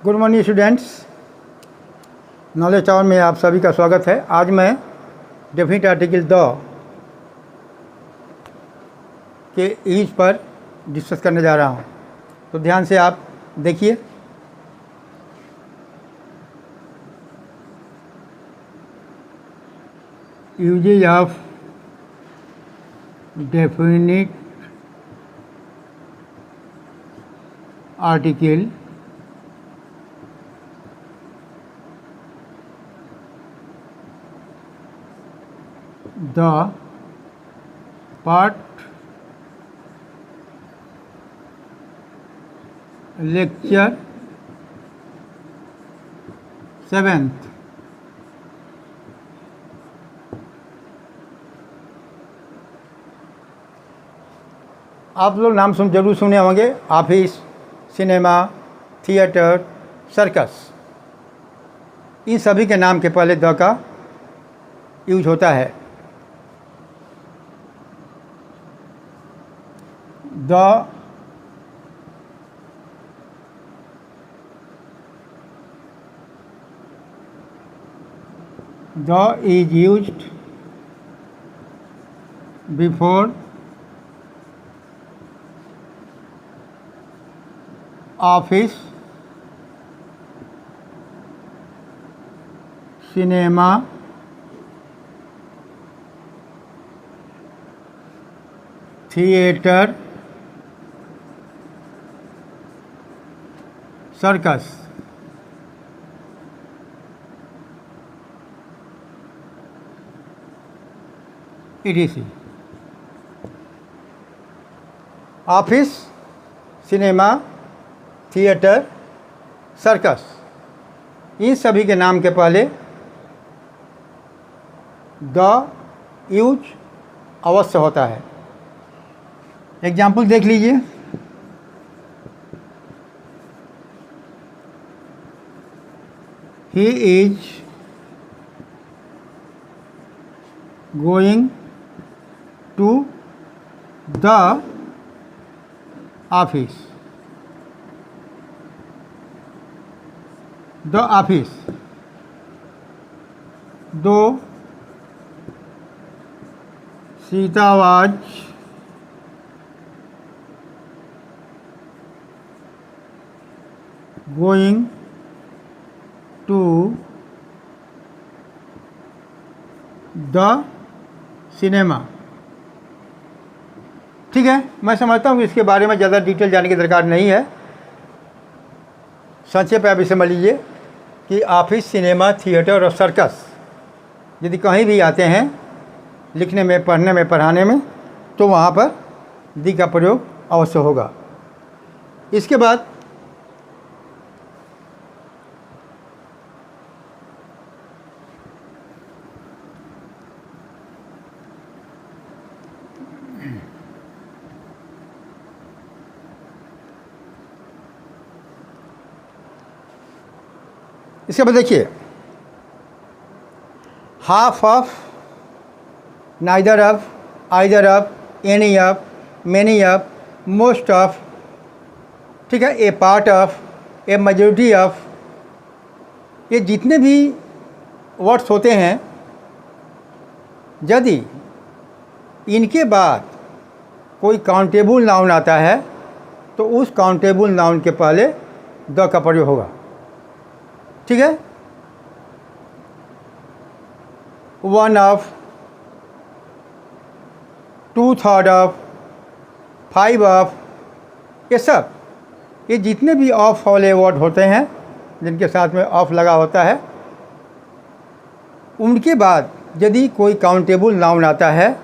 Good morning students, knowledge tower में आप सभी का स्वागत है। आज मैं डेफिनेट आर्टिकल द के यूज पर डिस्कस करने जा रहा हूं, तो ध्यान से आप देखिए। Usages of definite article the part lecture 7th। आप लोग नाम जरूर सुने होंगे, ऑफिस, सिनेमा, थिएटर, सर्कस। इन सभी के नाम के पहले द का यूज होता है। The is used before office, cinema, theater, circus. ETC। Office, cinema, theatre, circus, इन सभी के नाम के पहले द यूज अवश्य होता है। एग्जाम्पल देख लीजिए। He is going to the office। The office। Though Sita was going to the cinema। ठीक है, मैं समझता हूँ कि इसके बारे में ज़्यादा डिटेल जाने की दरकार नहीं है। संक्षेप आप इसे समझ लीजिए कि ऑफिस, सिनेमा, थिएटर और सर्कस यदि कहीं भी आते हैं लिखने में, पढ़ने में, पढ़ाने में, तो वहाँ पर दी का प्रयोग अवश्य होगा। इसके बाद देखिए, half of, neither of, either of, any of, many of, most of, ठीक है, a part of, a majority of, ये जितने भी वर्ड्स होते हैं, यदि इनके बाद कोई काउंटेबल नाउन आता है तो उस काउंटेबल नाउन के पहले द का प्रयोग होगा। ठीक है, 1 ऑफ, 2/3 ऑफ, 5 ऑफ, ये जितने भी ऑफ वाले वर्ड होते हैं जिनके साथ में ऑफ लगा होता है, उनके बाद यदि कोई काउंटेबल नाउन आता है,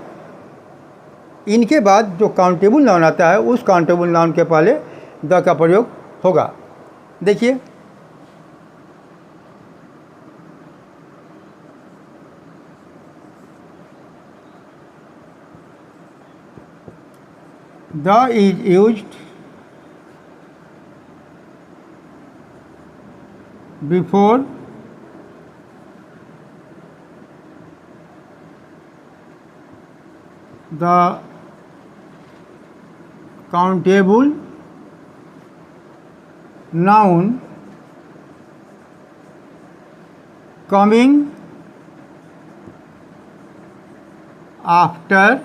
इनके बाद जो काउंटेबल नाउन आता है उस काउंटेबल नाउन के पहले द का प्रयोग होगा। देखिए, the is used before the countable noun coming after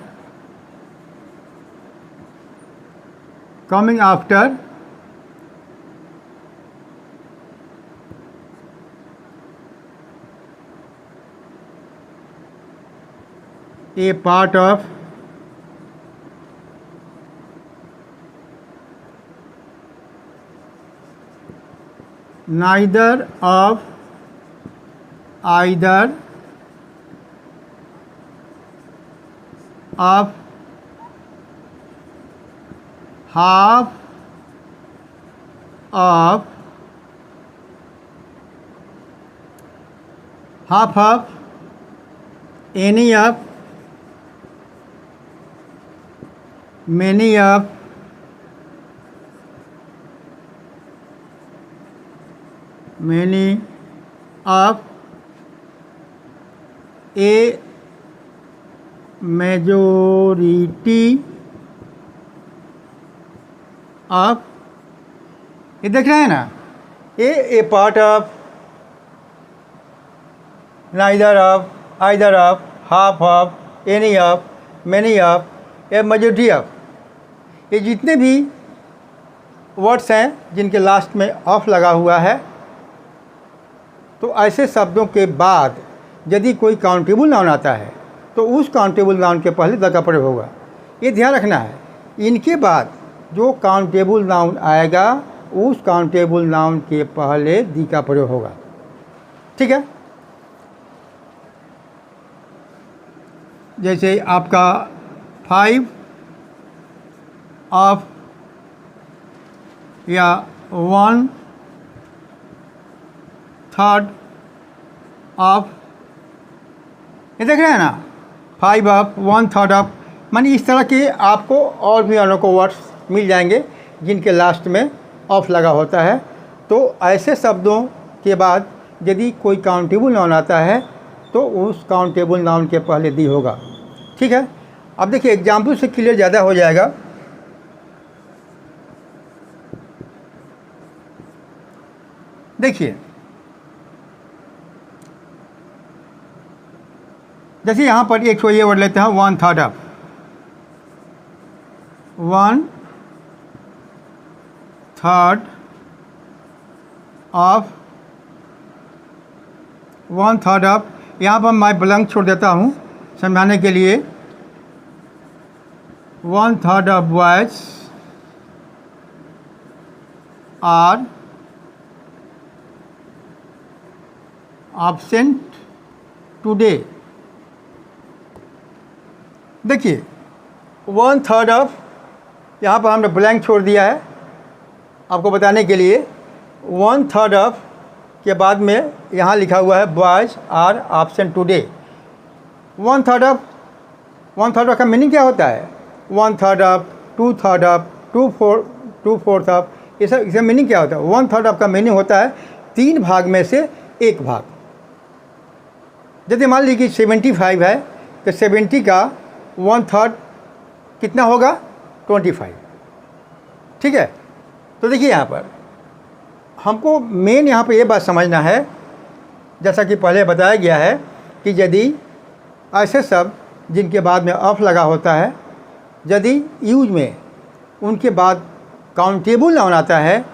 a part of neither of either of half of any of many of many of a majority of, ये देख रहे हैं ना, a part of, neither of, either of, half of, any of, many of, a majority of, ये जितने भी words हैं जिनके लास्ट में ऑफ लगा हुआ है, तो ऐसे शब्दों के बाद यदि कोई काउंटेबल नाउन आता है तो उस काउंटेबल नाउन के पहले द का प्रयोग होगा। ये ध्यान रखना है। इनके बाद जो काउंटेबल नाउन आएगा उस काउंटेबल नाउन के पहले दी का प्रयोग होगा। ठीक है, जैसे आपका 5 ऑफ या 1/3 ऑफ, ये देख रहे हैं ना, 5 ऑफ, 1/3 ऑफ, मानी इस तरह के आपको और भी अनेकों वर्ड्स मिल जाएंगे जिनके लास्ट में ऑफ लगा होता है। तो ऐसे शब्दों के बाद यदि कोई काउंटेबल नाउन आता है तो उस काउंटेबल नाउन के पहले दी होगा। ठीक है, अब देखिए एग्जाम्पल से क्लियर ज़्यादा हो जाएगा। देखिए जैसे यहाँ पर एक ये वर्ड लेते हैं 1/3 ऑफ, 1/3 ऑफ, 1/3 ऑफ, यहाँ पर मैं ब्लैंक छोड़ देता हूँ समझाने के लिए। 1/3 of boys are absent today. देखिए 1/3 ऑफ, यहाँ पर हमने ब्लैंक छोड़ दिया है आपको बताने के लिए। 1/3 ऑफ के बाद में यहाँ लिखा हुआ है boys are absent today. 1/3 of, 1/3 of का मीनिंग क्या होता है? 1/3 ऑफ, 2/3 ऑफ, 2/4 ऑफ, ये सब इसका मीनिंग क्या होता है? 1/3 ऑफ का मीनिंग होता है 3 भाग में से 1 भाग। जैसे मान लीजिए कि 75 है तो 70 का 1/3 कितना होगा? 25। ठीक है, तो देखिए यहाँ पर हमको मेन यहाँ पर ये बात समझना है, जैसा कि पहले बताया गया है कि यदि ऐसे शब्द जिनके बाद में ऑफ लगा होता है, यदि यूज में उनके बाद काउंटेबल नाउन आता है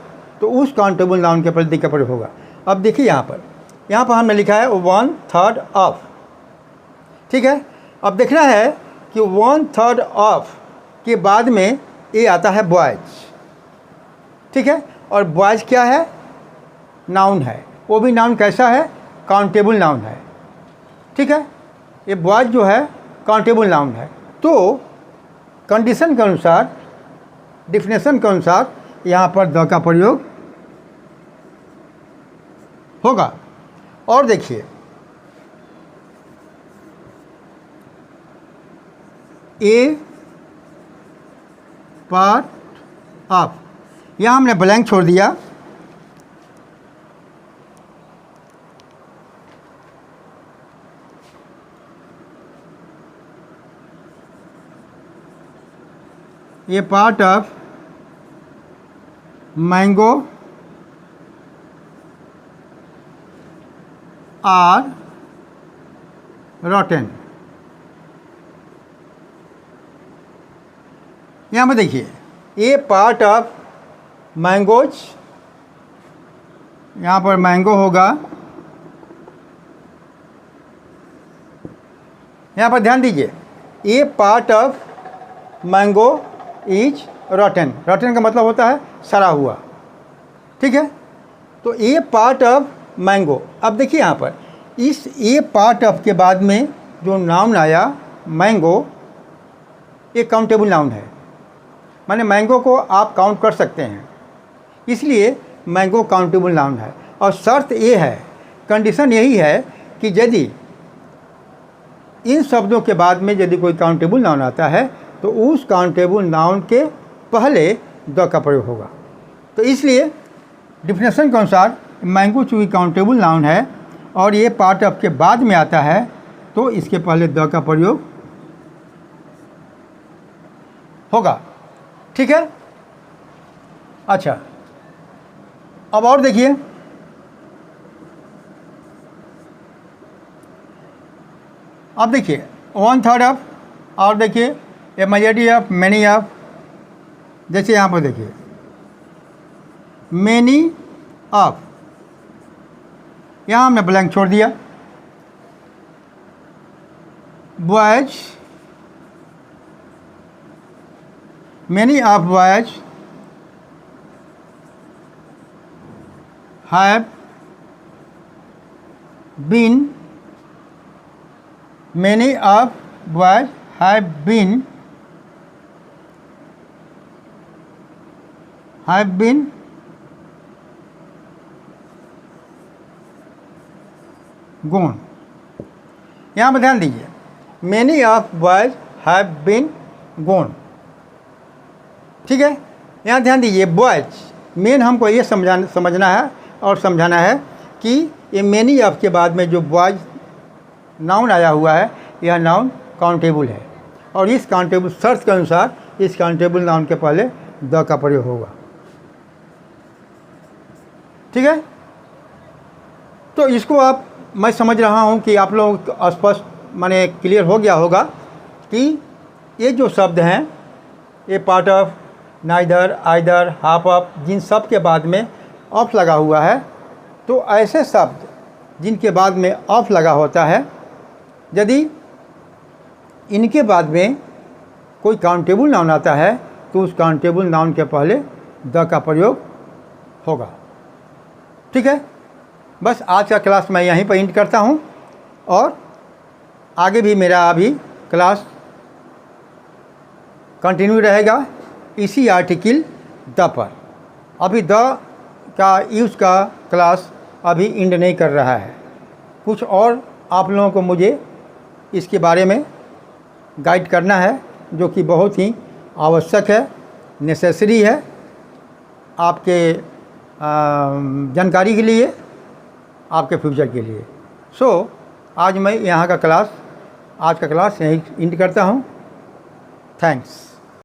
तो उस काउंटेबल नाउन के प्रति का प्रयोग होगा। अब देखिए यहाँ पर हमने लिखा है 1/3 ऑफ। ठीक है, अब देखना है कि 1/3 ऑफ के बाद में ये आता है बॉयज। ठीक है, और बॉयज क्या है? नाउन है, वो भी नाउन कैसा है? काउंटेबल नाउन है। ठीक है, ये बॉयज जो है काउंटेबल नाउन है। तो कंडीशन के अनुसार, डिफिनेशन के अनुसार यहाँ पर द का प्रयोग होगा। और देखिए ए पार्ट ऑफ, यहाँ हमने ब्लैंक छोड़ दिया। A part of mango are rotten. यहाँ पर देखिए, ए पार्ट ऑफ मैंगोज, यहाँ पर मैंगो होगा, यहाँ पर ध्यान दीजिए, a part of mango is rotten. Rotten का मतलब होता है सड़ा हुआ, ठीक है। तो ए पार्ट ऑफ मैंगो, अब देखिए यहाँ पर इस ए पार्ट ऑफ के बाद में जो नाउन आया मैंगो, एक काउंटेबल नाउन है, माने मैंगो को आप काउंट कर सकते हैं, इसलिए मैंगो काउंटेबल नाउन है। और शर्त ये है, कंडीशन यही है कि यदि इन शब्दों के बाद में यदि कोई काउंटेबल नाउन आता है तो उस काउंटेबल नाउन के पहले द का प्रयोग होगा। तो इसलिए डिफिनेशन के अनुसार मैंगो चूँकि काउंटेबल नाउन है और ये पार्ट ऑफ के बाद में आता है तो इसके पहले द का प्रयोग होगा, ठीक है। अच्छा, अब और देखिए, अब देखिए 1/3 ऑफ, और देखिए ए मेजॉरिटी ऑफ, मैनी ऑफ। जैसे यहाँ पर देखिए मैनी ऑफ, यहाँ हमने ब्लैंक छोड़ दिया। Boys, many of boys have been, many of boys have been gone। यहाँ पर ध्यान दीजिए, many of boys have been gone, ठीक है। यहाँ ध्यान दीजिए, बॉयज मेन हमको ये समझना है और समझाना है कि ये मैनी ऑफ के बाद में जो बॉयज नाउन आया हुआ है यह नाउन काउंटेबल है, और इस काउंटेबल शर्त के अनुसार इस काउंटेबल नाउन के पहले द का प्रयोग होगा, ठीक है। तो इसको आप, मैं समझ रहा हूँ कि आप लोग स्पष्ट माने क्लियर हो गया होगा कि ये जो शब्द हैं, ये part of, neither, either, half of, जिन सब के बाद में ऑफ लगा हुआ है, तो ऐसे शब्द जिनके बाद में ऑफ लगा होता है, यदि इनके बाद में कोई काउंटेबल नाउन आता है तो उस काउंटेबल नाउन के पहले द का प्रयोग होगा, ठीक है। बस आज का क्लास मैं यहीं पर एंड करता हूँ, और आगे भी मेरा अभी क्लास कंटिन्यू रहेगा इसी आर्टिकल द पर। अभी द का यूज़ का क्लास अभी एंड नहीं कर रहा है, कुछ और आप लोगों को मुझे इसके बारे में गाइड करना है, जो कि बहुत ही आवश्यक है, नेसेसरी है आपके जानकारी के लिए, आपके फ्यूचर के लिए। आज मैं यहाँ का क्लास, आज का क्लास यहीं एंड करता हूँ। थैंक्स।